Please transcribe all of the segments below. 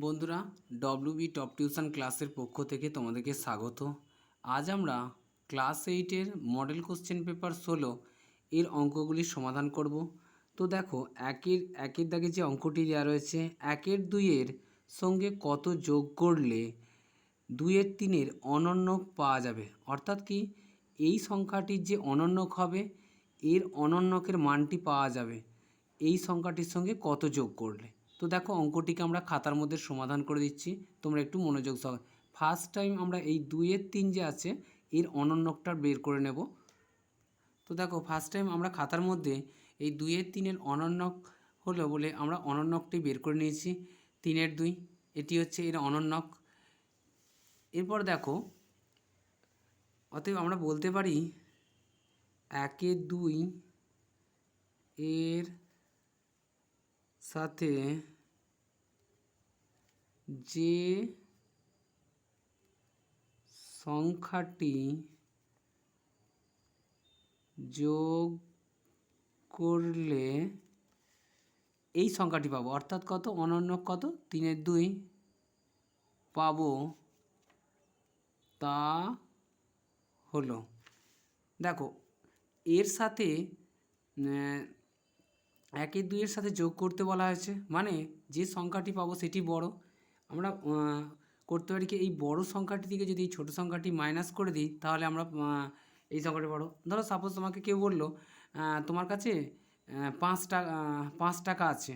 বন্ধুরা, WB top tuition ক্লাসের পক্ষ থেকে তোমাদেরকে স্বাগত। আজ আমরা ক্লাস 8-এর মডেল কোশ্চেন পেপার 16 এর অঙ্কগুলির সমাধান করব। তো দেখো, একের দাগে যে অঙ্কটি দেওয়া রয়েছে, 1-এর 2-এর সঙ্গে কত যোগ করলে 2-এর 3-এর অনন্যক পাওয়া যাবে। অর্থাৎ কি, এই সংখ্যাটির যে অনন্যক হবে এর অনন্যকের মানটি পাওয়া যাবে এই সংখ্যাটির সঙ্গে কত যোগ করলে। তো দেখো, অঙ্কটিকে আমরা খাতার মধ্যে সমাধান করে দিচ্ছি, তোমরা একটু মনোযোগ সহ। ফার্স্ট টাইম আমরা এই 2-এর 3 যে আছে এর অনন্যকটা বের করে নেব। তো দেখো, ফার্স্ট টাইম আমরা খাতার মধ্যে এই 2-এর 3-এর অনন্যক হলো বলে আমরা অনন্যকটি বের করে নিয়েছি। 3-এর 2 এটি হচ্ছে এর অনন্যক। এরপর দেখো, অতএব আমরা বলতে পারি 1-এর 2 এর সাথে যে সংখ্যাটি যোগ করলে এই সংখ্যাটি পাবো, অর্থাৎ কত, অনন্যক কত, 3-এর 2 পাবো, তা হলো। দেখো, এর সাথে 1-এর 2-এর সাথে যোগ করতে বলা হয়েছে, মানে যে সংখ্যাটি পাবো সেটি বড়। আমরা করতে পারি কি, এই বড় সংখ্যাটি থেকে যদি এই ছোটো সংখ্যাটি মাইনাস করে দিই তাহলে আমরা এই সংখ্যাটি বড়। ধরো সাপোজ তোমাকে কেউ বললো তোমার কাছে 5 টাকা আছে,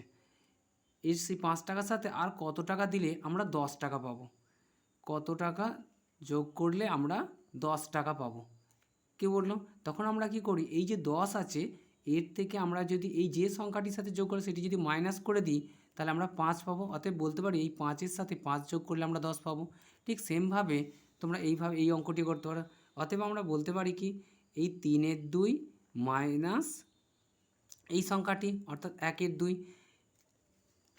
এই সেই 5 টাকার সাথে আর কত টাকা দিলে আমরা 10 টাকা পাবো, কত টাকা যোগ করলে আমরা 10 টাকা পাবো কেউ বললো। তখন আমরা কি করি, এই যে 10 আছে এর থেকে আমরা যদি এই যে সংখ্যাটির সাথে যোগ করে সেটি যদি মাইনাস করে দিই তাহলে আমরা 5 পাবো। অতএব বলতে পারি এই 5-এর সাথে 5 যোগ করলে আমরা 10 পাবো। ঠিক সেমভাবে তোমরা এইভাবে এই অঙ্কটি করতে পারো। অতএব আমরা বলতে পারি কি, এই 3-এর 2 মাইনাস এই সংখ্যাটি অর্থাৎ 1-এর 2,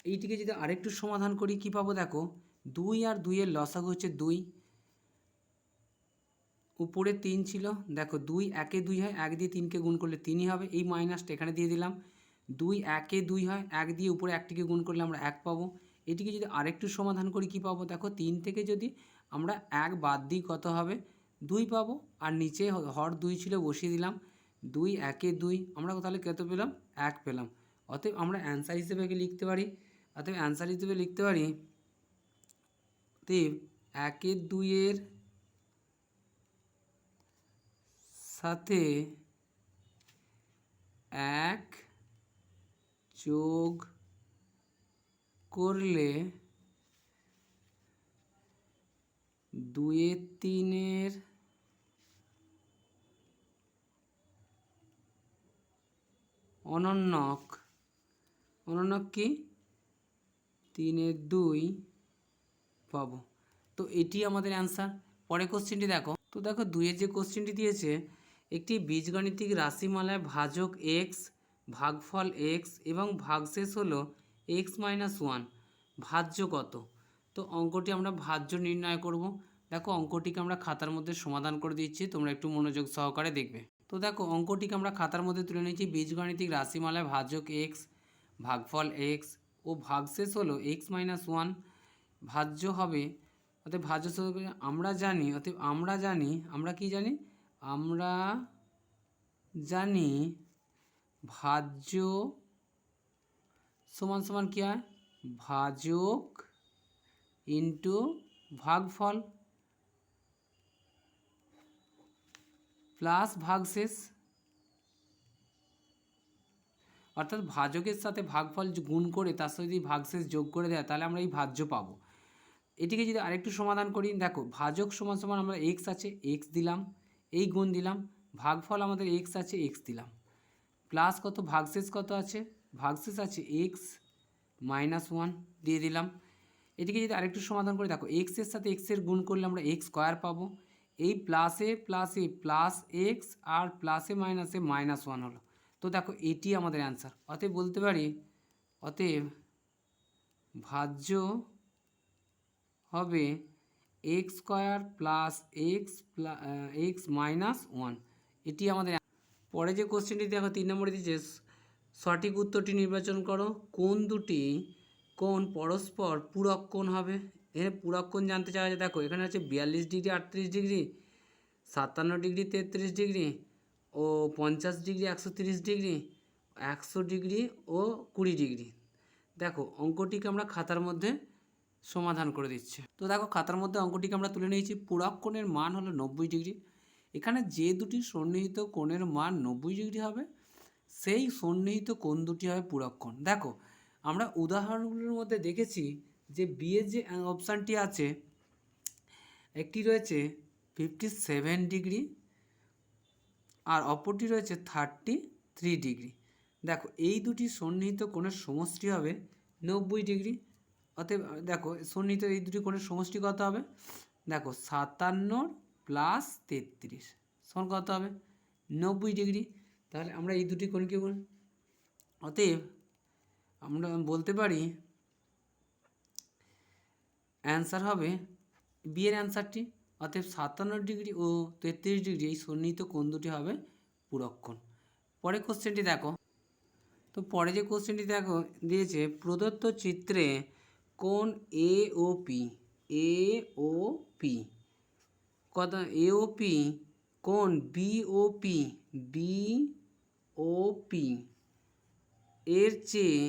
এইটিকে যদি আরেকটু সমাধান করি কি পাবো, দেখো 2 আর 2-এর লসাগু হচ্ছে 2, উপরে 3 ছিল, দেখো 2 1-এ 2 হয়, 1 দিয়ে 3কে গুণ করলে 3ই হবে, এই মাইনাসটা এখানে দিয়ে দিলাম। 2 1-এ 2 হয়, 1 দিয়ে উপরে 1টিকে গুণ করলে আমরা 1 পাবো। এটিকে যদি আরেকটু সমাধান করি কি পাবো, দেখো 3 থেকে যদি আমরা 1 বাদ দিই কত হবে, 2 পাবো। আর নিচে হর 2 ছিল, বসিয়ে দিলাম। 2 1-এ 2 আমরা তাহলে কত পেলাম, 1 পেলাম। অতএব আমরা অ্যান্সার হিসেবে লিখতে পারি, অতএব অ্যান্সার হিসেবে লিখতে পারি, অতএব 1-এর 2-এর সাথে 1 যোগ করলে 2-এর 3-এর অনন্যক কি, 3-এর 2 পাবো। তো এটি আমাদের অ্যান্সার। পরে কোশ্চেনটি দেখো, তো দেখো 2-এর যে কোশ্চেনটি দিয়েছে, একটি বীজগণিতিক রাশিমালায় ভাজক x, ভাগফল x এবং ভাগশেষ হলো x-1, ভাজ্য কত। তো অঙ্কটি আমরা ভাজ্য নির্ণয় করব। দেখো, অঙ্কটিকে আমরা খাতার মধ্যে সমাধান করে দিচ্ছি, তোমরা একটু মনোযোগ সহকারে দেখবে। তো দেখো, অঙ্কটিকে আমরা খাতার মধ্যে তুলে নিয়েছি, বীজগণিতিক রাশিমালায় ভাজক x, ভাগফল x ও ভাগশেষ হলো x-1 ভাজ্য হবে। অতএব ভাজ্য আমরা জানি, অতএব আমরা কি জানি, আমরা জানি ভাজ্য সমান সমান কি হয়, ভাজক ইন্টু ভাগফল প্লাস ভাগশেষ। অর্থাৎ ভাজকের সাথে ভাগফল গুণ করে তার সাথে যদি ভাগশেষ যোগ করে দেয় তাহলে আমরা এই ভাজ্য পাবো। এটিকে যদি আরেকটু সমাধান করি, দেখো ভাজক সমান সমান আমরা x আছে x দিলাম, এই গুণ দিলাম, ভাগফল আমাদের x আছে x দিলাম, প্লাস কত, ভাগশেষ কত আছে, ভাগশেষ আছে x-1 দিয়ে দিলাম। এটিকে যদি আরেকটু সমাধান করি, দেখো x এর সাথে x এর গুণ করলে আমরা x স্কোয়ার পাবো, এই প্লাসে প্লাসে প্লাস x আর প্লাসে মাইনাসে -1 হলো। তো দেখো এটি আমাদের অ্যান্সার। অতএব বলতে পারি, অতএব ভাজ্য হবে x² প্লাস x-1, এটি আমাদের। পরে যে কোশ্চেনটি দেখো 3 নম্বরে দিয়েছে, সঠিক উত্তরটি নির্বাচন করো, কোন দুটি কোণ পরস্পর পূরক কোণ হবে। এখানে পূরক কোণ জানতে চাওয়া যায়। দেখো এখানে হচ্ছে 42 ডিগ্রি 38 ডিগ্রি, 57 ডিগ্রি 33 ডিগ্রি ও 50 ডিগ্রি 130 ডিগ্রি, 100 ডিগ্রি ও 20 ডিগ্রি। দেখো অঙ্কটিকে আমরা খাতার মধ্যে সমাধান করে দিচ্ছি। তো দেখো খাতার মধ্যে অঙ্কটিকে আমরা তুলে নিয়েছি। পূরক কোণের মান হলো 90 ডিগ্রি। এখানে যে দুটি সন্নিহিত কোণের মান 90 ডিগ্রি হবে সেই সন্নিহিত কোণ দুটি হবে পূরক কোণ। দেখো আমরা উদাহরণগুলোর মধ্যে দেখেছি যে বিয়ের যে অপশানটি আছে, একটি রয়েছে 57 ডিগ্রি আর অপরটি রয়েছে 33 ডিগ্রি। দেখো এই দুটি সন্নিহিত কোণের সমষ্টি হবে 90 ডিগ্রি। অতএব দেখো সন্নিহিত এই দুটি কোণের সমষ্টি কত হবে? দেখো 57 প্লাস 33 সমান কত হবে? 90 ডিগ্রি। তাহলে আমরা এই দুটি কোণকে বলি, অতএব আমরা বলতে পারি অ্যান্সার হবে বিয়ের অ্যান্সারটি। অতএব 57 ডিগ্রি ও 33 ডিগ্রি এই সন্নিহিত কোণ দুটি হবে পূরক কোণ। পরের কোশ্চেনটি দেখো। তো পরে যে কোশ্চেনটি দেখো দিয়েছে, প্রদত্ত চিত্রে কোণ এ ও পি কত এ ও পি কোণ বি ও পি এর চেয়ে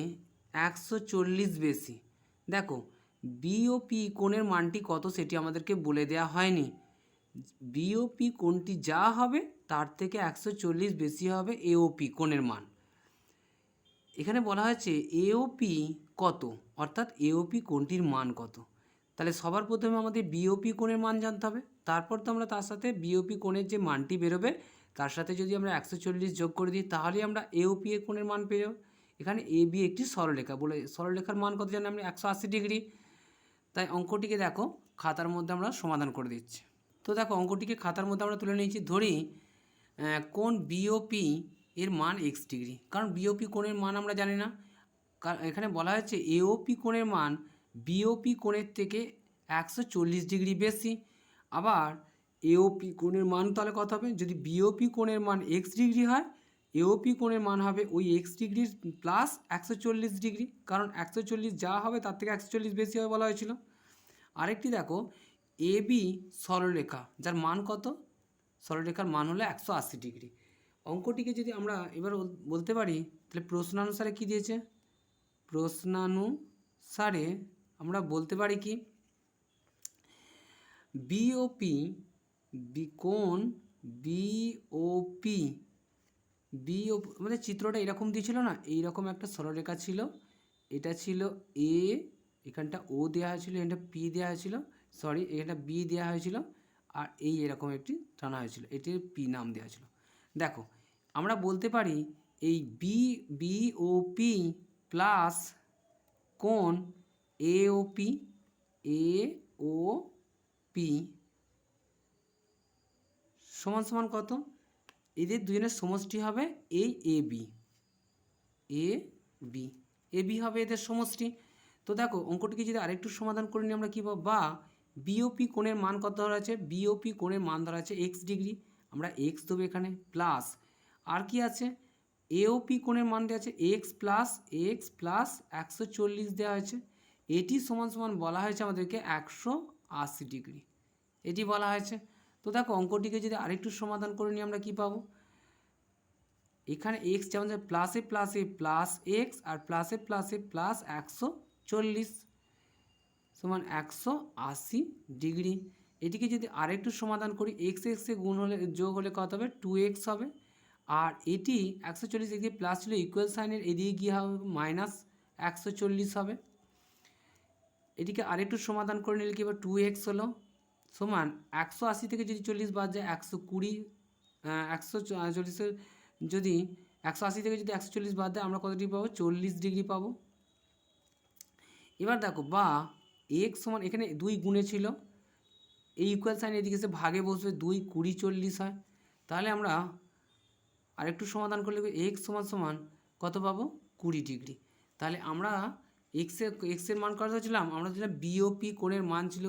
140 বেশি। দেখো বি ও পি কোণের মানটি কত সেটি আমাদেরকে বলে দেওয়া হয়নি। বি ও পি কোণটি যা হবে তার থেকে 140 বেশি হবে এ ও পি কোণের মান। এখানে বলা হয়েছে এ ও পি কত, অর্থাৎ এ ও পি কোণটির মান কত। তাহলে সবার প্রথমে আমাদের বি ও পি কোণের মান জানতে হবে। তারপর তো আমরা তার সাথে বি ও পি কোণের যে মানটি বেরোবে তার সাথে যদি আমরা 140 যোগ করে দিই তাহলেই আমরা এ ও পি এর কোণের মান পেয়ে যাব। এখানে এ বি একটি সরলরেখা, বলে সরলরেখার মান কত জানি আমরা 180 ডিগ্রি। তাই অঙ্কটিকে দেখো খাতার মধ্যে আমরা সমাধান করে দিচ্ছি। তো দেখো অঙ্কটিকে খাতার মধ্যে আমরা তুলে নিয়েছি। ধরি কোণ বিওপি এর মান এক্স ডিগ্রি, কারণ বিওপি কোণের মান আমরা জানি না। এখানে বলা হয়েছে এওপি কোণের মান বিওপি কোণের থেকে 140 ডিগ্রি বেশি। আবার এওপি কোণের মান তাহলে কত হবে? যদি বিওপি কোণের মান এক্স ডিগ্রি হয়, এওপি কোণের মান হবে ওই এক্স ডিগ্রির প্লাস 140 ডিগ্রি, কারণ 140 যা হবে তার থেকে 140 বেশি হবে বলা হয়েছিল। আরেকটি দেখো এ বি সরলরেখা, যার মান কত? সরলরেখার মান হলো 180 ডিগ্রি। অঙ্কটিকে যদি আমরা এবার বলতে পারি, তাহলে প্রশ্নানুসারে কি দিয়েছে? প্রশ্নানুসারে আমরা বলতে পারি কি বিওপি কোণ বিওপি আমাদের চিত্রটা এরকম দিয়েছিল না, এইরকম একটা সরলরেখা ছিল, এটা ছিল এ, এখানটা ও দেওয়া হয়েছিল, এখানটা পি দেওয়া হয়েছিল, সরি এখানটা বি দেওয়া হয়েছিল, আর এই এরকম একটি টানা হয়েছিল, এটির পি নাম দেওয়া ছিল। দেখো আমরা বলতে পারি এই বিওপি প্লাস কোণ এওপি সমান সমান কত? এদের দুজনের সমষ্টি হবে এই এ বি হবে এদের সমষ্টি। তো দেখো অঙ্কটিকে যদি আরেকটু সমাধান করে নিই আমরা কী পাবো? বা বিওপি কোণের মান কত ধরা আছে? বিওপি কোণের মান ধরা আছে এক্স ডিগ্রি, আমরা এক্স দেবো এখানে, প্লাস আর কি আছে? এওপি কোণের মান দেওয়া আছে এক্স প্লাস 140 দেওয়া হয়েছে। এটি সমান সমান বলা হয়েছে আমাদেরকে 180 ডিগ্রি, এটি বলা হয়েছে। তো দেখো অঙ্কটিকে যদি আরেকটু সমাধান করে নিই আমরা কী পাবো? এখানে এক্স যেমন প্লাসে প্লাস এক্স আর প্লাসে প্লাস 140 সমান 180 ডিগ্রি। এটিকে যদি আরেকটু সমাধান করি, এক্সে গুণ হলে যোগ হলে কত হবে? 2x হবে। আর এটি 140 ডিগ্রি প্লাস ছিল, ইকুয়াল সাইনের এদিকে গিয়ে হবে মাইনাস 140 হবে। এটিকে আরেকটু সমাধান করে নিলে কি এবার 2x হলো সমান 180 থেকে যদি 40 বাদ যায় 120, 140 যদি 180 থেকে যদি 140 বাদ দেয় আমরা কত ডিগ্রি পাবো? 40 ডিগ্রি পাবো। এবার দেখো বা এক্স সমান এখানে 2 গুণে ছিল, এই ইকুয়াল সাইন এদিকে এসে ভাগে বসবে, 2 20 40 হয়। তাহলে আমরা আরেকটু সমাধান করলে এক্স সমান কত পাবো? 20 ডিগ্রি। তাহলে আমরা এক্সের মান কত ছিলাম? আমরা ছিলাম বিওপি কোণের মান ছিল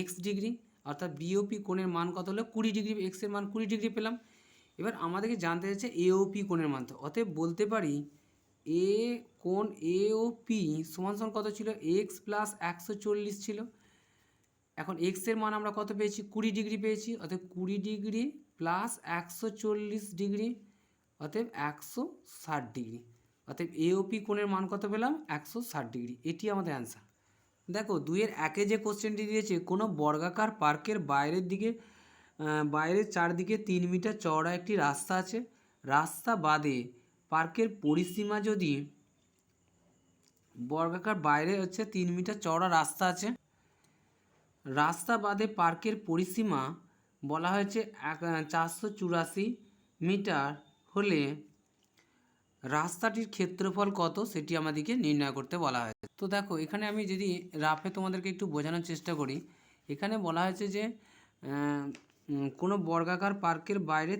এক্স ডিগ্রি, অর্থাৎ বিওপি কোণের মান কত হলো? 20 ডিগ্রি। এক্সের মান 20 ডিগ্রি পেলাম। এবার আমাদেরকে জানতে হচ্ছে এওপি কোণের মান, তো অতএব বলতে পারি এ কোণ এ ও পি সমান সমান কত ছিল, এক্স প্লাস 140 ছিল। এখন এক্সের মান আমরা কত পেয়েছি, 20 ডিগ্রি পেয়েছি, অতএব 20 ডিগ্রি প্লাস 140 ডিগ্রি অতএব 160 ডিগ্রি। অতএব এওপি কোণের মান কত পেলাম, 160 ডিগ্রি। এটি আমাদের অ্যান্সার। দেখো 2-এর 1-এ যে কোশ্চেনটি দিয়েছে, কোনো বর্গাকার পার্কের বাইরের চারদিকে 3 মিটার চওড়া একটি রাস্তা আছে। রাস্তা বাদে পার্কের পরিসীমা যদি বর্গাকার বাইরে হচ্ছে 3 মিটার চওড়া রাস্তা আছে, রাস্তা বাদে পার্কের পরিসীমা বলা হয়েছে 484 মিটার হলে রাস্তাটির ক্ষেত্রফল কত সেটি আমাদেরকে নির্ণয় করতে বলা হয়েছে। তো দেখো এখানে আমি যদি রাফে তোমাদেরকে একটু বোঝানোর চেষ্টা করি, এখানে বলা হয়েছে যে কোনো বর্গাকার পার্কের বাইরে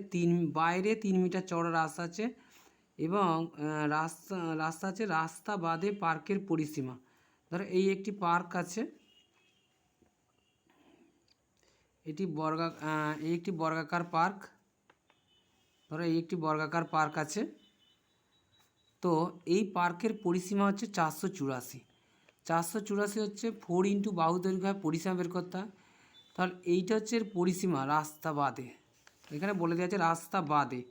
3 মিটার চওড়া রাস্তা আছে এবং রাস্তা আছে, রাস্তা বাদে পার্কের পরিসীমা, ধরো এই একটি পার্ক আছে, এই একটি বর্গাকার পার্ক, ধরো এই একটি বর্গাকার পার্ক আছে। তো এই পার্কের পরিসীমা হচ্ছে 484 হচ্ছে 4 ইন্টু বাহু দৈর্ঘ্য হয়, পরিসীমা বের করতে হয়। তাহলে এইটা হচ্ছে এর পরিসীমা রাস্তা বাদে, এখানে বলে দেওয়া আছে রাস্তা বাদে।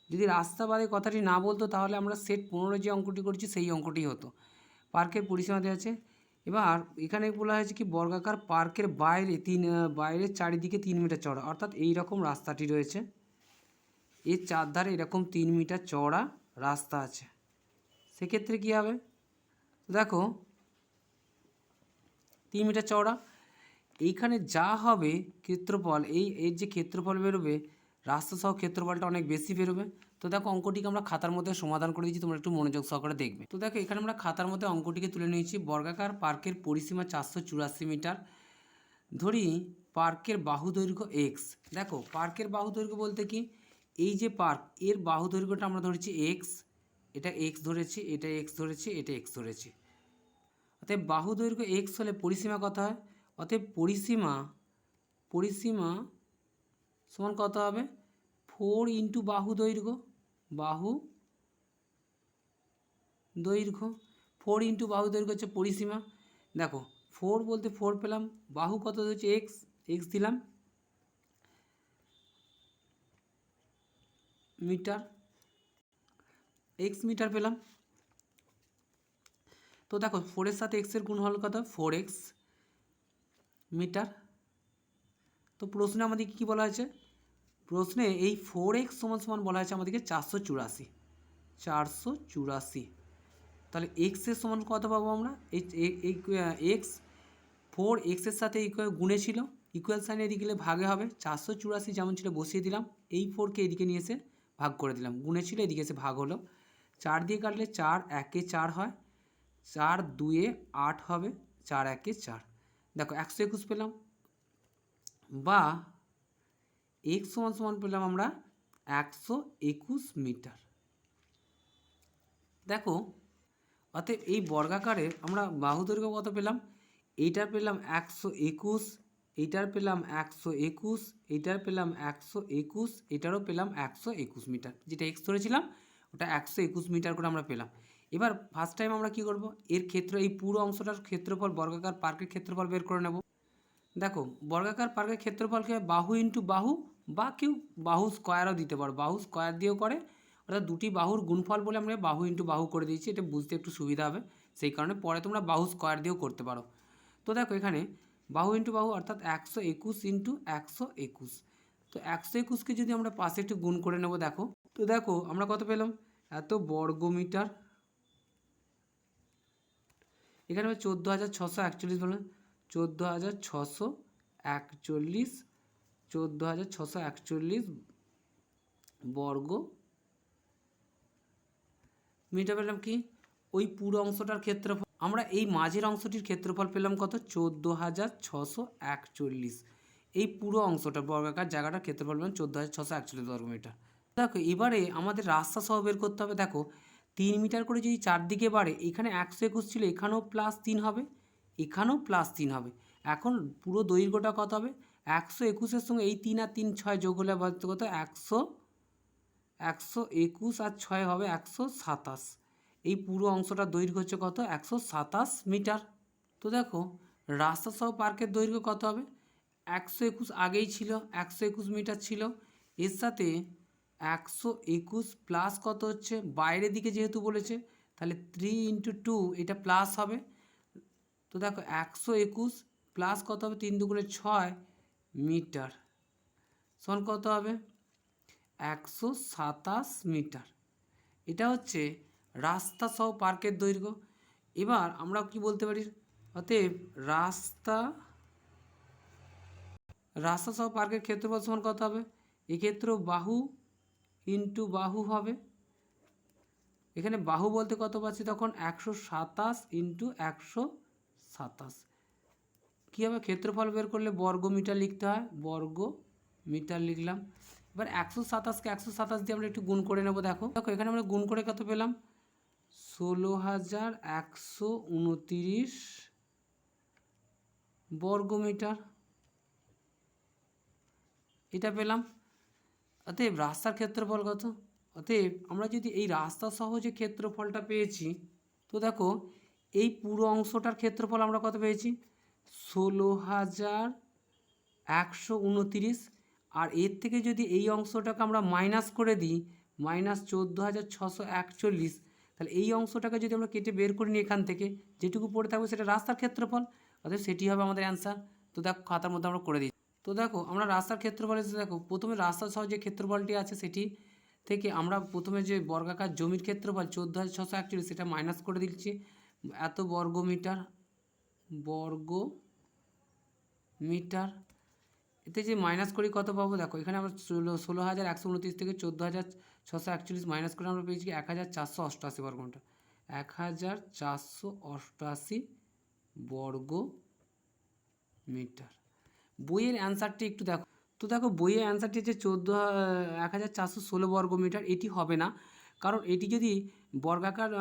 যদি রাস্তা বাদে কথাটি না বলতো তাহলে আমরা সেট 15 যে অঙ্কটি করছি সেই অঙ্কটি হতো। পার্কের পরিসীমা দেওয়া আছে। এবার এখানে বলা হয়েছে কি বর্গাকার পার্কের বাইরের চারিদিকে 3 মিটার চওড়া, অর্থাৎ এই রকম রাস্তাটি রয়েছে, এর চারধারে এরকম 3 মিটার চওড়া রাস্তা আছে। সেক্ষেত্রে কী হবে, দেখো 3 মিটার চওড়া, এইখানে যা হবে ক্ষেত্রফল, এর যে ক্ষেত্রফল বেরোবে রাস্তা সহ ক্ষেত্রফলটা অনেক বেশি বেরোবে। তো দেখো অঙ্কটিকে আমরা খাতার মধ্যে সমাধান করে দিচ্ছি, তোমরা একটু মনোযোগ সহকারে দেখবে। তো দেখো এখানে আমরা খাতার মধ্যে অঙ্কটিকে তুলে নিয়েছি। বর্গাকার পার্কের পরিসীমা 484 মিটার, ধরি পার্কের বাহু দৈর্ঘ্য এক্স। দেখো পার্কের বাহু দৈর্ঘ্য বলতে কি, এই যে পার্ক এর বাহু দৈর্ঘ্যটা আমরা ধরেছি এক্স, এটা এক্স ধরেছি, এটা এক্স ধরেছি, এটা এক্স ধরেছি। অতএব বাহু দৈর্ঘ্য এক্স হলে পরিসীমা কত হয়, অতএব পরিসীমা সমান কত হবে, 4 ইন্টু বাহু দৈর্ঘ্য, 4 ইন্টু বাহু দৈর্ঘ্য হচ্ছে পরিসীমা। দেখো 4 বলতে 4 পেলাম, বাহু কত হচ্ছে এক্স দিলাম, মিটার, এক্স মিটার পেলাম। তো দেখো 4-এর সাথে এক্সের গুণ হল কত, 4x মিটার। তো প্রশ্নে আমাদেরকে কী বলা হয়েছে, প্রশ্নে এই 4x সমান বলা হয়েছে আমাদেরকে 484। তাহলে এক্সের সমান কত পাবো আমরা, এই এক্স 4xের সাথে গুণে ছিল, ইকুয়াল সাইন এদিকে গেলে ভাগে হবে, 484 যেমন ছিল বসিয়ে দিলাম, এই 4কে এদিকে নিয়ে এসে ভাগ করে দিলাম, গুণে ছিল এদিকে এসে ভাগ হলো, 4 দিয়ে কাটলে 4 1-এ 4 হয়, 4 2-এ 8 হবে, 4 1-এ 4। দেখো 121 পেলাম, বা x সমান পেলাম আমরা 121 মিটার। দেখো অতএব এই বর্গাকারের আমরা বাহু দৈর্ঘ্য কত পেলাম, এইটার পেলাম 121, এইটার পেলাম 121, এইটার পেলাম 121, এটারও পেলাম 121 মিটার, যেটা এক্স ধরেছিলাম ওটা 121 মিটার করে আমরা পেলাম। এবার ফার্স্ট টাইম আমরা কি করব, এর ক্ষেত্র এই পুরো অংশটার ক্ষেত্রফল বর্গাকার পার্কের ক্ষেত্রফল বের করে নেব। দেখো বর্গাকার পার্কের ক্ষেত্রফলকে বাহু ইন্টু বাহু, বা কেউ বাহু স্কোয়ারও দিতে পারো, বাহু স্কোয়ার দিয়েও করে, অর্থাৎ দুটি বাহুর গুণফল বলে আমরা বাহু ইন্টু বাহু করে দিয়েছি, এটা বুঝতে একটু সুবিধা হবে, সেই কারণে পরে তোমরা বাহু স্কোয়ার দিয়েও করতে পারো। তো দেখো এখানে বাহু ইন্টু বাহু অর্থাৎ 121 ইন্টু 121। তো 121কে যদি আমরা পাশে একটু গুণ করে নেব, দেখো তো দেখো আমরা কত পেলাম, এত বর্গ মিটার, এখানে 14,641 বললাম, 14,641 বর্গ মিটার পেলাম। কি ওই পুরো অংশটার ক্ষেত্রফল, আমরা এই মাঝের অংশটির ক্ষেত্রফল পেলাম কত, 14,641, এই পুরো অংশটা বর্গাকার জায়গাটার ক্ষেত্রফল পেলাম 14,641 বর্গ মিটার। দেখো এবারে আমাদের রাস্তা সহ বের করতে হবে। দেখো 3 মিটার করে যদি চারদিকে বাড়ে, এখানে 121 ছিল, এখানেও +3 হবে, এখানেও +3 হবে। এখন পুরো দৈর্ঘ্যটা কত হবে, 121-এর সঙ্গে এই 3 আর 3 6 যোগ হলে কত, 121 আর 6 হবে 127, এই পুরো অংশটার দৈর্ঘ্য হচ্ছে কত 127 মিটার। তো দেখো রাস্তা সহ পার্কের দৈর্ঘ্য কত হবে 121 আগেই ছিল 121 মিটার ছিল, এর সাথে 121 প্লাস কত হচ্ছে বাইরের দিকে যেহেতু বলেছে তাহলে 3 × 2 এটা প্লাস হবে। তো দেখো 121 প্লাস কত হবে 3 দুগুণে 6 মিটার সমান কত হবে 127 মিটার। এটা হচ্ছে রাস্তা সহ পার্কের দৈর্ঘ্য। এবার আমরা কি বলতে পারি, অতএব রাস্তা সহ পার্কের ক্ষেত্রফল সমান কত হবে, এক্ষেত্রেও বাহু ইন্টু বাহু হবে। এখানে বাহু বলতে কত পাচ্ছি তখন 127 × 127। কী হবে ক্ষেত্রফল বের করলে বর্গ মিটার লিখতে হয়, বর্গ মিটার লিখলাম। এবার 127কে 127 দিয়ে আমরা একটু গুণ করে নেব। দেখো এখানে আমরা গুণ করে কত পেলাম 16,129 বর্গ মিটার এটা পেলাম। অতএব রাস্তার ক্ষেত্রফল কত, অতএব আমরা যদি এই রাস্তা সহ যে ক্ষেত্রফলটা পেয়েছি, তো দেখো এই পুরো অংশটার ক্ষেত্রফল আমরা কত পেয়েছি 16,129, আর এর থেকে যদি এই অংশটাকে আমরা মাইনাস করে দিই -14,641, তাহলে এই অংশটাকে যদি আমরা কেটে বের করে নিই এখান থেকে যেটুকু পড়ে থাকবে সেটা রাস্তার ক্ষেত্রফল, অতএব সেটি হবে আমাদের অ্যান্সার। তো দেখো খাতার মধ্যে আমরা করে দিই। তো দেখো আমরা রাস্তার ক্ষেত্রফল এসে দেখো প্রথমে রাস্তা সহ যে ক্ষেত্রফলটি আছে সেটি থেকে আমরা প্রথমে যে বর্গাকার জমির ক্ষেত্রফল 14,641 সেটা মাইনাস করে দিচ্ছি এত বর্গ মিটার। এতে যে মাইনাস করি কত পাবো দেখো এখানে আমরা 16,129 থেকে 14,641 মাইনাস করে আমরা পেয়েছি 1,488 বর্গ মিটার, 1,488 বর্গ মিটার। বইয়ের অ্যান্সারটি একটু দেখো। তো দেখো বইয়ের অ্যান্সারটি হচ্ছে 1,416 বর্গ মিটার। এটি হবে না, কারণ এটি যদি বর্গাকার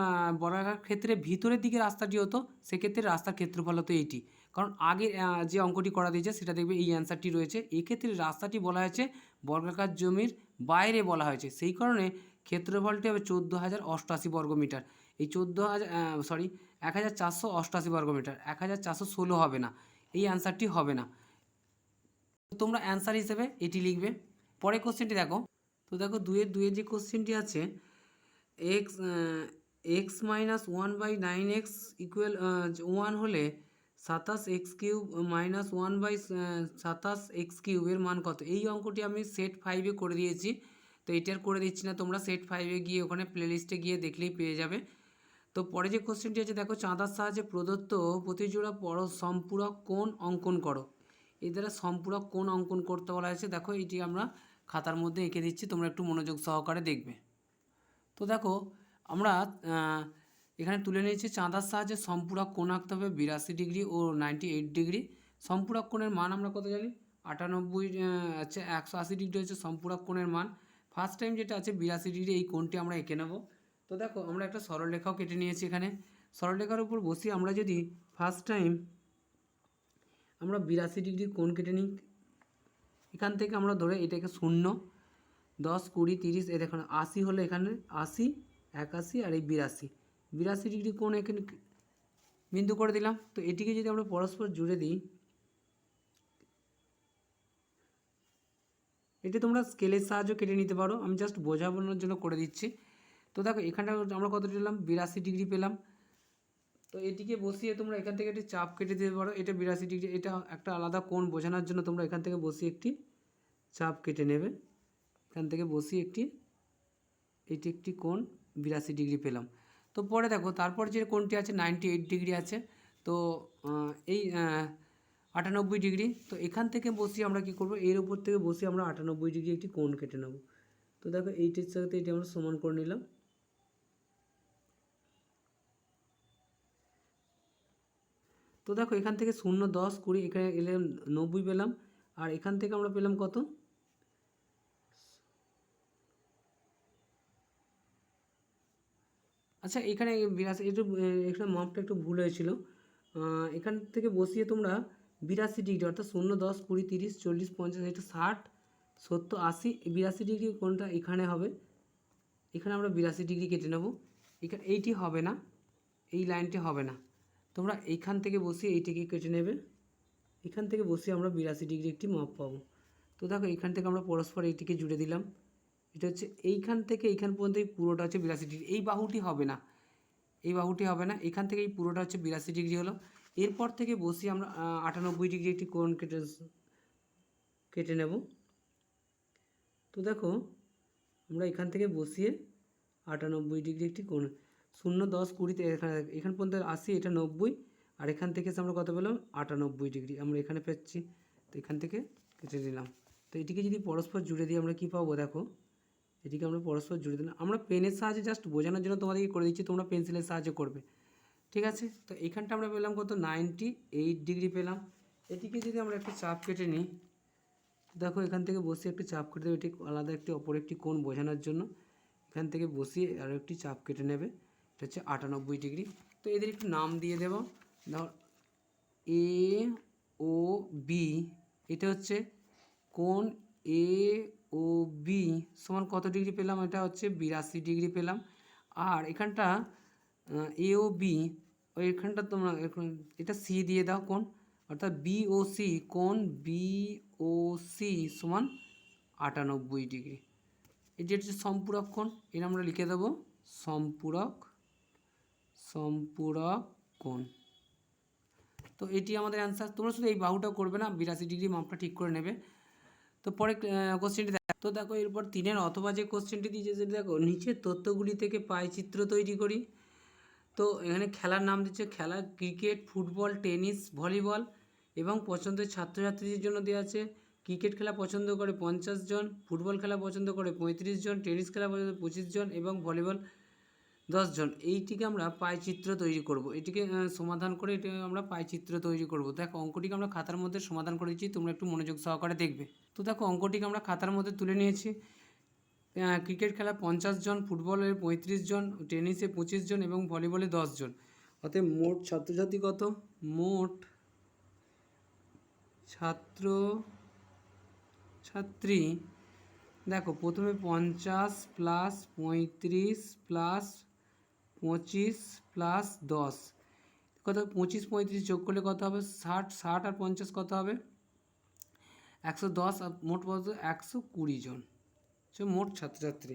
ক্ষেত্রে ভিতরের দিকে রাস্তাটি হতো সেক্ষেত্রে রাস্তার ক্ষেত্রফল হতো এইটি, কারণ আগে যে অঙ্কটি করা দিয়েছে সেটা দেখবে এই অ্যান্সারটি রয়েছে। এক্ষেত্রে রাস্তাটি বলা হয়েছে বর্গাকার জমির বাইরে বলা হয়েছে, সেই কারণে ক্ষেত্রফলটি হবে 14,088 বর্গ মিটার। এই 1,488 বর্গ মিটার, 1,416 হবে না, এই অ্যান্সারটি হবে না। তোমরা অ্যান্সার হিসেবে এটি লিখবে। পরের কোশ্চেনটি দেখো। তো দেখো দুয়ের যে কোশ্চেনটি আছে x - 1/9x ইকুয়াল 1 হলে 27x³ - 1/27x³ এর মান কত। এই অঙ্কটি আমি সেট 5-এ করে দিয়েছি, তো এটার করে দিচ্ছি না, তোমরা সেট 5-এ গিয়ে ওখানে প্লেলিস্টে গিয়ে দেখলেই পেয়ে যাবে। তো পরে যে কোশ্চেনটি আছে দেখো চাঁদার সাহায্যে প্রদত্ত প্রতিজোড়া সম্পূরক কোণ অঙ্কন করো। এর দ্বারা সম্পূরক কোণ অঙ্কন করতে বলা হয়েছে। দেখো এটি আমরা খাতার মধ্যে এঁকে দিচ্ছি, তোমরা একটু মনোযোগ সহকারে দেখবে। তো দেখো আমরা এখানে তুলে নিয়েছি চাঁদার সাহায্যে সম্পূরক কোণ আঁকতে হবে 82 ডিগ্রি ও 98 ডিগ্রি। সম্পূরক কোণের মান আমরা কত জানি 98 আচ্ছা 180 ডিগ্রি হচ্ছে সম্পূরক কোণের মান। ফার্স্ট টাইম যেটা আছে 82 ডিগ্রি, এই কোণটি আমরা এঁকে নেব। তো দেখো আমরা একটা সরলরেখাও কেটে নিয়েছি। এখানে সরলরেখার উপর বসিয়ে আমরা যদি ফার্স্ট টাইম আমরা 82 ডিগ্রি কোণ কেটে নিই, এখান থেকে আমরা ধরে এটাকে 0, 10, 20, 30 এ দেখুন 80 হলে এখানে 80, 81 আর এই 82 ডিগ্রি কোণ এখানে বিন্দু করে দিলাম। তো এটিকে যদি আমরা পরস্পর জুড়ে দিই, এটি তোমরা স্কেলের সাহায্যে কেটে নিতে পারো, আমি জাস্ট বোঝানোর জন্য করে দিচ্ছি। তো দেখো এখানটা আমরা কত পেলাম 82 ডিগ্রি পেলাম। তো এটিকে বসিয়ে তোমরা এখান থেকে একটি চাপ কেটে দিতে পারো, এটা 82 ডিগ্রি, এটা একটা আলাদা কোণ বোঝানোর জন্য তোমরা এখান থেকে বসিয়ে একটি চাপ কেটে নেবে। এখান থেকে বসিয়ে এটি একটি কোণ 82 ডিগ্রি পেলাম। তো পরে দেখো তারপর যে কোণটি আছে 98 ডিগ্রি আছে, তো এই 98 ডিগ্রি। তো এখান থেকে বসিয়ে আমরা কি করব, এর উপর থেকে বসিয়ে আমরা 98 ডিগ্রি একটি কোণ কেটে নেব। তো দেখো এইটির সাথে এটি আমরা সমান করে নিলাম। তো দেখো এখান থেকে 0, 10, 20 এখানে এলে 90 পেলাম, আর এখান থেকে আমরা পেলাম কত আচ্ছা এখানে 82 একটু এখানে মাপটা একটু ভুল হয়েছিল। এখান থেকে বসিয়ে তোমরা 82 ডিগ্রি অর্থাৎ 0, 10, 20, 30, 40, 50 এটা 60, 70, 80 82 ডিগ্রি কোণটা এখানে হবে। এখানে আমরা 82 ডিগ্রি কেটে নেব। এখানে এইটি হবে না, এই লাইনটি হবে না, তোমরা এইখান থেকে বসিয়ে এইটিকে কেটে নেবে। এখান থেকে বসিয়ে আমরা 82 ডিগ্রি একটি মাপ পাবো। তো দেখো এখান থেকে আমরা পরস্পর এইটিকে জুড়ে দিলাম। এটা হচ্ছে এইখান থেকে এইখান পর্যন্ত এই পুরোটা হচ্ছে 82 ডিগ্রি। এই বাহুটি হবে না, এই বাহুটি হবে না, এখান থেকে এই পুরোটা হচ্ছে 82 ডিগ্রি হলো। এরপর থেকে বসিয়ে আমরা 98 ডিগ্রি একটি কোণ কেটে নেব। তো দেখো আমরা এখান থেকে বসিয়ে 98 ডিগ্রি একটি কোণ, 0, 10, 20 এখান পর্যন্ত 80, এটা 90, আর এখান থেকে আমরা কত পেলাম 98 ডিগ্রি আমরা এখানে পাচ্ছি। তো এখান থেকে কেটে নিলাম। তো এটিকে যদি পরস্পর জুড়ে দিই আমরা কী পাবো, দেখো এটিকে আমরা পরস্পর জুড়ে দিলাম। আমরা পেনের সাহায্যে জাস্ট বোঝানোর জন্য তোমাদেরকে করে দিচ্ছি, তোমরা পেন্সিলের সাহায্যে করবে, ঠিক আছে। তো এইখানটা আমরা পেলাম কত 98 ডিগ্রি পেলাম। এটিকে যদি আমরা একটু চাপ কেটে নিই, দেখো এখান থেকে বসিয়ে একটি চাপ কেটে দেবে, এটি আলাদা একটি অপর একটি কোণ বোঝানোর জন্য এখান থেকে বসিয়ে আরও একটি চাপ কেটে নেবে, এটা হচ্ছে 98 ডিগ্রি। তো এদের একটু নাম দিয়ে দেব, ধর এ ও বি, এটা হচ্ছে কোণ এ ও বি সমান কত ডিগ্রি পেলাম, এটা হচ্ছে 82 ডিগ্রি পেলাম। আর এখানটা এ ও বি, ওইখানটা তোমরা এটা সি দিয়ে দাও কোণ, অর্থাৎ বি ও সি, কোণ বি ও সি সমান 98 ডিগ্রি। এটি হচ্ছে সম্পূরক কোণ, এর আমরা লিখে দেবো সম্পূরক কোণ। তো এটি আমাদের অ্যান্সার। তোমরা শুধু এই বাহুটা করবে না, 82 ডিগ্রি মাপটা ঠিক করে নেবে। তো পরে কোশ্চেনটি দেখো। তো দেখো এরপর 3-এর অথবা যে কোশ্চেনটি দিয়েছে সেটা দেখো, নিচের তথ্যগুলি থেকে পায়চিত্র তৈরি করি। তো এখানে খেলার নাম দিচ্ছে, খেলা ক্রিকেট, ফুটবল, টেনিস, ভলিবল এবং পছন্দের ছাত্রছাত্রীদের জন্য দেওয়া আছে। ক্রিকেট খেলা পছন্দ করে 50 জন, ফুটবল খেলা পছন্দ করে 35 জন, টেনিস খেলা পছন্দ 25 জন এবং ভলিবল 10 জন। এইটিকে আমরা পায়চিত্র তৈরি করব। এটিকে সমাধান করে এটি আমরা পায়চিত্র তৈরি করব। দেখো অঙ্কটিকে আমরা খাতার মধ্যে সমাধান করে দিচ্ছি, তোমরা একটু মনোযোগ সহকারে দেখবে। তো দেখো অঙ্কটিকে আমরা খাতার মধ্যে তুলে নিয়েছি। ক্রিকেট খেলা 50 জন, ফুটবলে 35 জন, টেনিসে 25 জন এবং ভলিবলে 10 জন। অতএব মোট ছাত্রছাত্রী কত, মোট ছাত্র ছাত্রী দেখো প্রথমে 50 প্লাস 35 প্লাস 25 প্লাস 10 কত, 25 35 যোগ করলে কত হবে 60, 60 আর 50 কত হবে 110, আর মোট কত 120 জন হচ্ছে মোট ছাত্রছাত্রী।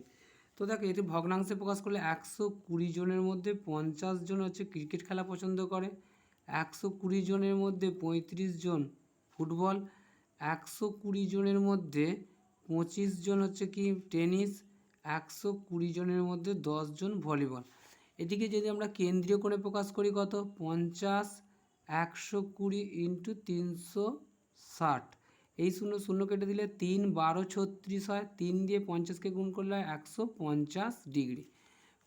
তো দেখো এটি ভগ্নাংশে প্রকাশ করলে 120 জনের মধ্যে 50 জন হচ্ছে ক্রিকেট খেলা পছন্দ করে, 120 জনের মধ্যে 35 জন ফুটবল, 120 জনের মধ্যে 25 জন হচ্ছে কি টেনিস, 120 জনের মধ্যে 10 জন ভলিবল। এটিকে যদি আমরা কেন্দ্রীয় করে প্রকাশ করি কত 50, 120 ইন্টু 360, এই 0 0 কেটে দিলে 3 12 36 হয়, 3 দিয়ে 50কে গুণ করলে হয় 150 ডিগ্রি।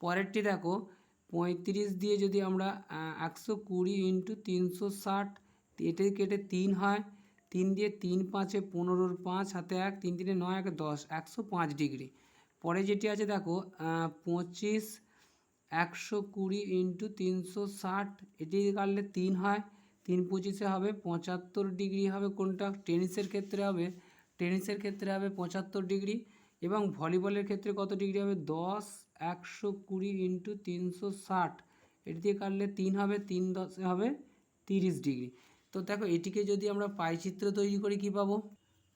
পরেরটি দেখো 35 দিয়ে যদি আমরা 120 ইন্টু 360, এটি কেটে 3 হয়, 3 দিয়ে 3 5 15, 5 হাতে 1, 3 3 9 1 10, 105 ডিগ্রি। পরে যেটি আছে দেখো 25, 120 ইন্টু 360, এটি কাটলে 3 হয়, 3 25 হবে 75 ডিগ্রি হবে, কোনটা টেনিসের ক্ষেত্রে হবে, টেনিসের ক্ষেত্রে হবে 75 ডিগ্রি এবং ভলিবলের ক্ষেত্রে কত ডিগ্রি হবে 10, 120 ইন্টু 360, এটি দিয়ে কাটলে 3 হবে, 3 10 হবে 30 ডিগ্রি। তো দেখো এটিকে যদি আমরা পাইচিত্র তৈরি করি কী পাবো,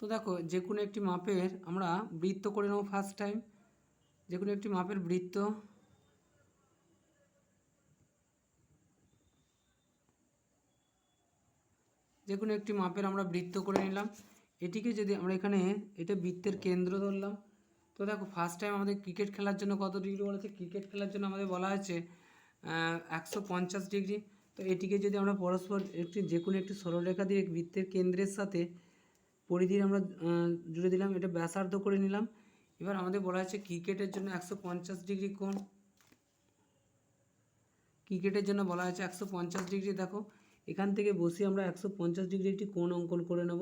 তো দেখো যে কোনো একটি মাপের আমরা বৃত্ত করে নেব ফার্স্ট টাইম, যে কোনো একটি মাপের বৃত্ত, যে কোনো একটি মাপের আমরা বৃত্ত করে নিলাম। এটিকে যদি আমরা এখানে এটা বৃত্তের কেন্দ্র ধরলাম। তো দেখো ফার্স্ট টাইম আমাদের ক্রিকেট খেলার জন্য কত ডিগ্রি বলা আছে, ক্রিকেট খেলার জন্য আমাদের বলা আছে 150 ডিগ্রি। তো এটিকে যদি আমরা পরস্পর একটি যে কোনো একটি সরলরেখা দিয়ে বৃত্তের কেন্দ্রের সাথে পরিধির আমরা জুড়ে দিলাম, এটা ব্যাসার্ধ করে নিলাম। এবার আমাদের বলা আছে ক্রিকেটের জন্য 150 ডিগ্রি কোণ, ক্রিকেটের জন্য বলা আছে 150 ডিগ্রি। দেখো এখান থেকে বসিয়ে আমরা 150 ডিগ্রি একটি কোণ অঙ্কন করে নেব।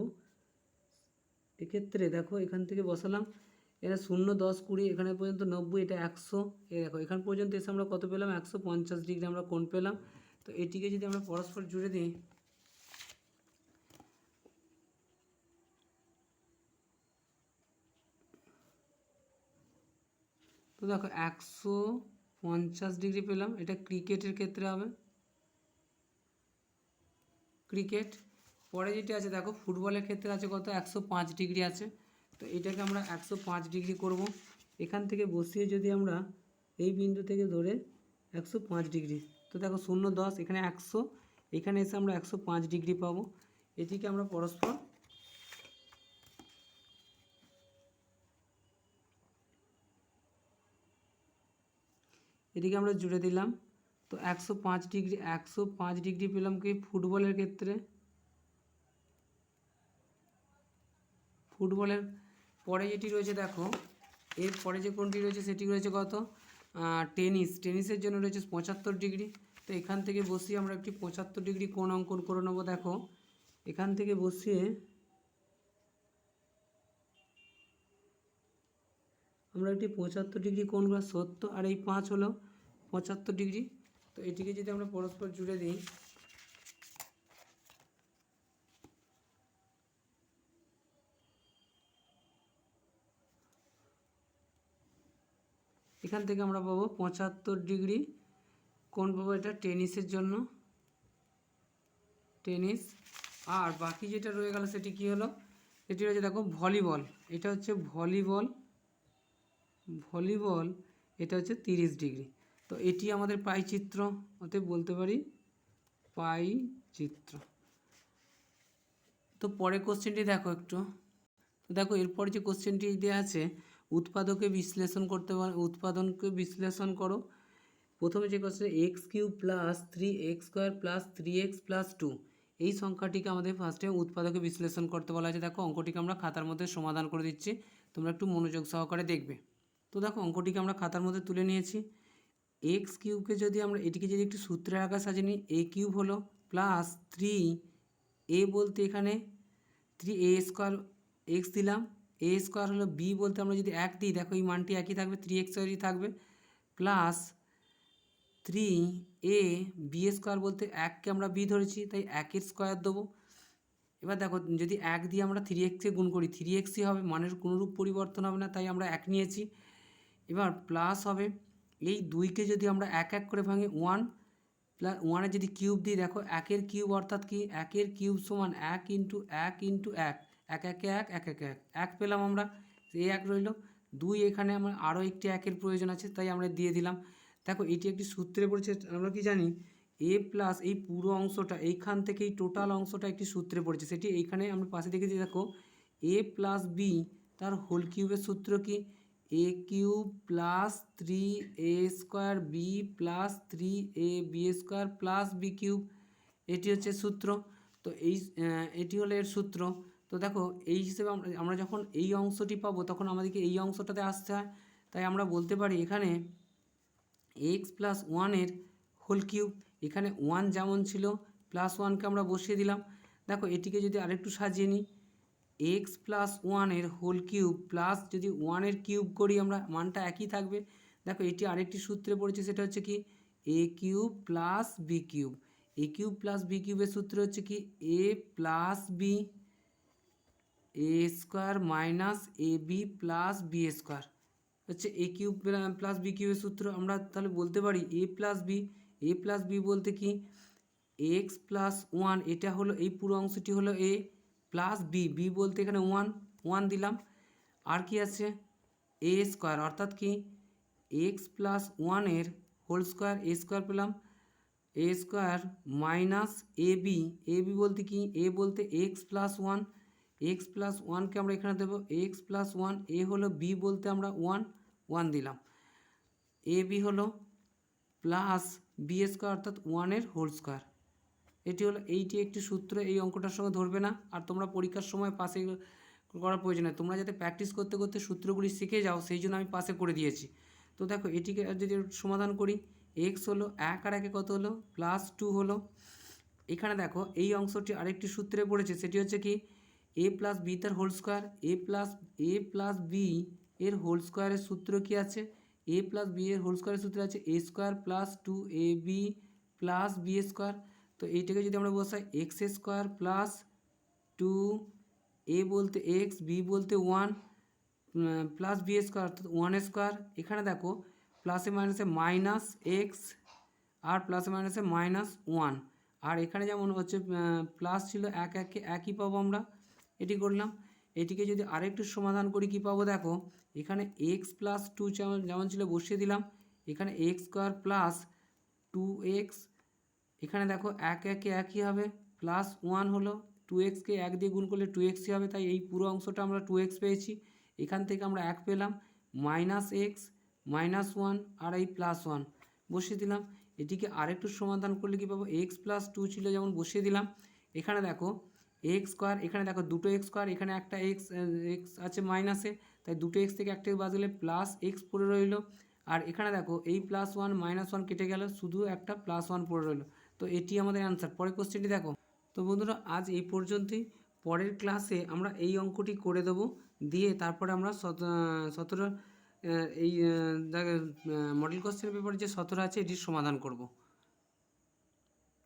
এক্ষেত্রে দেখো এখান থেকে বসালাম, এটা 0 10 20 এখানে পর্যন্ত 90, এটা 100, দেখো এখান পর্যন্ত এসে আমরা কত পেলাম 150 ডিগ্রি আমরা কোণ পেলাম। তো এটিকে যদি আমরা পরস্পর জুড়ে দিই, তো দেখো 150 50 ডিগ্রি পেলাম, এটা ক্রিকেটের ক্ষেত্রে হবে, ক্রিকেট। পরে যেটি আছে দেখো ফুটবলের ক্ষেত্রে আছে কত, 105 ডিগ্রি আছে। তো এটাকে আমরা 105 ডিগ্রি করব। এখান থেকে বসিয়ে যদি আমরা এই বিন্দু থেকে ধরে 105 ডিগ্রি, তো দেখো 0 10, এখানে 100, এখানে এসে আমরা 105 ডিগ্রি পাবো। এটিকে আমরা পরস্পর এদিকে আমরা জুড়ে দিলাম। তো 105 ডিগ্রি পেলাম কি ফুটবলের ক্ষেত্রে। ফুটবলের পরে যেটি রয়েছে দেখো, এর পরে যে কোনটি রয়েছে সেটি রয়েছে কত, টেনিসের জন্য রয়েছে 75 ডিগ্রি। তো এখান থেকে বসিয়ে আমরা একটি 75 ডিগ্রি কোণ অঙ্কন করে নেবো। দেখো এখান থেকে বসিয়ে আমরা একটি 75 ডিগ্রি কোণ বা 70, আর এই 5 হলো 75 ডিগ্রি। তো এটিকে যদি আমরা পরস্পর জুড়ে দিই, এখান থেকে আমরা পাবো 75 ডিগ্রি কোণ পাবো, এটা টেনিসের জন্য, টেনিস। আর বাকি যেটা রয়ে গেল সেটি কি হলো, সেটি রয়েছে দেখো ভলিবল। এটা হচ্ছে ভলিবল, এটা হচ্ছে 30 ডিগ্রি। তো এটি আমাদের পাই চিত্র, ওতে বলতে পারি পাই চিত্র। তো পরের কোশ্চেনটি দেখো একটু। তো দেখো এরপর যে কোশ্চেনটি দেওয়া আছে, উৎপাদনকে বিশ্লেষণ করো। প্রথমে যে কোশ্চেন, x³ + 3x² + 3x + 2, এই সংখ্যাটিকে আমাদের ফার্স্টে উৎপাদকে বিশ্লেষণ করতে বলা আছে। দেখো অঙ্কটিকে আমরা খাতার মধ্যে সমাধান করে দিচ্ছি, তোমরা একটু মনোযোগ সহকারে দেখবে। তো দেখো অঙ্কটিকে আমরা খাতার মধ্যে তুলে নিয়েছি। x³ যদি আমরা এটিকে যদি একটু সূত্রের আকারে সাজিয়ে নিই, a³ হলো প্লাস 3a বলতে এখানে 3a² x দিলাম, a² হলো b বলতে আমরা যদি 1 দিই, দেখো এই মানটি একই থাকবে, 3x থাকবে, প্লাস 3ab² বলতে 1কে আমরা b ধরেছি, তাই 1-এর স্কোয়ার দেবো। এবার দেখো যদি 1 দিয়ে আমরা 3x গুণ করি 3xই হবে, মানের কোনোরূপ পরিবর্তন হবে না, তাই আমরা 1 নিয়েছি। এবার প্লাস হবে, এই 2কে যদি আমরা 1 করে ভাঙি 1, প্লাস 1-এর যদি কিউব দিই, দেখো 1-এর কিউব অর্থাৎ কি 1-এর কিউব সমান 1 × 1 × 1, 1 1 1 1 1 1 1 পেলাম আমরা, এই 1 রইল। 2 এখানে আমার আরও একটি 1-এর প্রয়োজন আছে, তাই আমরা দিয়ে দিলাম। দেখো এটি একটি সূত্রে পড়েছে, আমরা কি জানি a প্লাস এই পুরো অংশটা, এইখান থেকে এই টোটাল অংশটা একটি সূত্রে পড়েছে, সেটি এইখানে আমরা পাশে দেখেছি। দেখো a + b তার হোল কিউবের সূত্র কি, a³ + 3a² b + 3ab² + b³, এটি হচ্ছে সূত্র। তো এটি হলো এর সূত্র। তো দেখো এই হিসেবে আমরা যখন এই অংশটি পাবো তখন আমাদেরকে এই অংশটাতে আসতে হয়, তাই আমরা বলতে পারি এখানে x + 1-এর হোল কিউব, এখানে 1 যেমন ছিল +1কে আমরা বসিয়ে দিলাম। দেখো এটিকে যদি আরেকটু সাজিয়ে নিই, x + 1-এর হোল কিউব প্লাস যদি 1-এর কিউব করি আমরা, মানটা একই থাকবে। দেখো এটি আরেকটি সূত্রে পড়েছে, সেটা হচ্ছে কি a³ + b³, a³ + b³ সূত্র হচ্ছে কি a + b a² - ab + b² হচ্ছে a³ + b³ সূত্র। আমরা তাহলে বলতে পারি a + b বলতে কি x + 1, এটা হলো এই পুরো অংশটি হলো a, প্লাস b বলতে এখানে 1 দিলাম, আর কি আছে a² অর্থাৎ কি x + 1-এর হোল স্কোয়ার, a² পেলাম, a² - ab বলতে কি a বলতে x + 1, x + 1কে আমরা এখানে দেবো x + 1, a হলো b বলতে আমরা 1 দিলাম, ab হলো প্লাস b² অর্থাৎ 1-এর হোল স্কোয়ার। এটি হলো এইটি একটি সূত্র, এই অঙ্কটার সঙ্গে ধরবে না, আর তোমরা পরীক্ষার সময় পাশে করার প্রয়োজন নেই, তোমরা যাতে প্র্যাকটিস করতে করতে সূত্রগুলি শিখে যাও সেই জন্য আমি পাশে করে দিয়েছি। তো দেখো এটিকে যদি সমাধান করি, x হলো 1 আর 1 কত হলো +2 হলো। এখানে দেখো এই অংশটি আরেকটি সূত্রে পড়েছে, সেটি হচ্ছে কি a + b তার হোল স্কোয়ার, a + b এর হোল স্কোয়ারের সূত্র কি আছে, a + b এর হোল স্কোয়ারের সূত্র আছে a² + 2ab + b²। তো এইটাকে যদি আমরা বসাই x² + 2a বলতে x, b বলতে 1 + b² অর্থাৎ 1² এখানে দেখো প্লাসে মাইনাসে মাইনাস এক্স আর প্লাসে মাইনাসে -1, আর এখানে যেমন হচ্ছে প্লাস ছিল এক একই পাবো আমরা। এটি করলাম। এটিকে যদি আরেকটু সমাধান করি কী পাবো দেখো, এখানে এক্স প্লাস 2 যেমন ছিল বসিয়ে দিলাম, এখানে এক্স স্কোয়ার প্লাস 2x, এখানে দেখো একই হবে, +1 হলো, 2xকে 1 দিয়ে গুণ করলে 2xই হবে, তাই এই পুরো অংশটা আমরা 2x পেয়েছি। এখান থেকে আমরা 1 পেলাম, -x -1 আর এই +1 বসিয়ে দিলাম। এটিকে আরেকটু সমাধান করলে কী পাবো, x + 2 ছিল যেমন বসিয়ে দিলাম। এখানে দেখো এক্স স্কোয়ার, এখানে দেখো দুটো এক্স স্কোয়ার, এখানে একটা এক্স আছে মাইনাসে, তাই দুটো এক্স থেকে একটা বাদ দিলে +x পড়ে রইল। আর এখানে দেখো এই +1 -1 কেটে গেল, শুধু একটা +1 পড়ে রইল। তো এটি আমাদের অ্যান্সার। পরের কোশ্চেনটি দেখো। তো বন্ধুরা আজ এই পর্যন্তই। পরের ক্লাসে আমরা এই অঙ্কটি করে দেবো, দিয়ে তারপরে আমরা 17 এই মডেল কোশ্চেন পেপার যে 17 আছে এটির সমাধান করব।